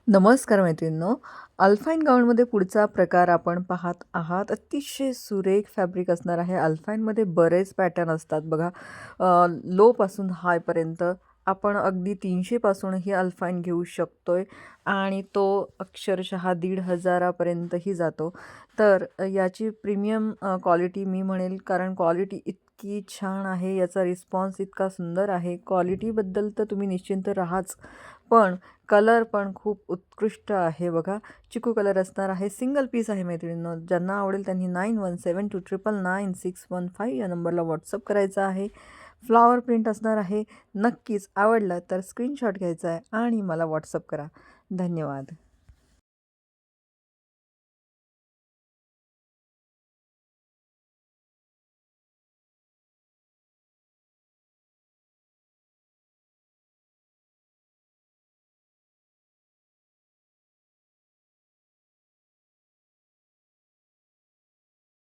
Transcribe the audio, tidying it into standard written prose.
नमस्कार मैत्रिणींनो. अल्फाईन गाऊनमध्ये पुढचा प्रकार आपण पाहत आहात. अतिशय सुरेख फॅब्रिक असणार आहे. अल्फाईनमध्ये बरेच पॅटर्न असतात बघा. लोपासून हायपर्यंत आपण अगदी 300 पासूनही अल्फाईन घेऊ शकतोय आणि तो अक्षरशः 1,500पर्यंतही जातो. तर याची प्रीमियम क्वालिटी मी म्हणेल, कारण क्वालिटी इतकी छान आहे, याचा रिस्पॉन्स इतका सुंदर आहे. क्वालिटीबद्दल तर तुम्ही निश्चिंत राहाच, पण कलर पण खूप उत्कृष्ट आहे बघा. चिकू कलर असणार आहे. सिंगल पीस आहे मैत्रिणींनो. ज्यांना आवडेल त्यांनी 9172999615 या नंबरला व्हॉट्सअप करायचा आहे. फ्लॉवर प्रिंट असणार आहे. नक्कीच आवडलं तर स्क्रीनशॉट घ्यायचा आहे आणि मला व्हॉट्सअप करा. धन्यवाद.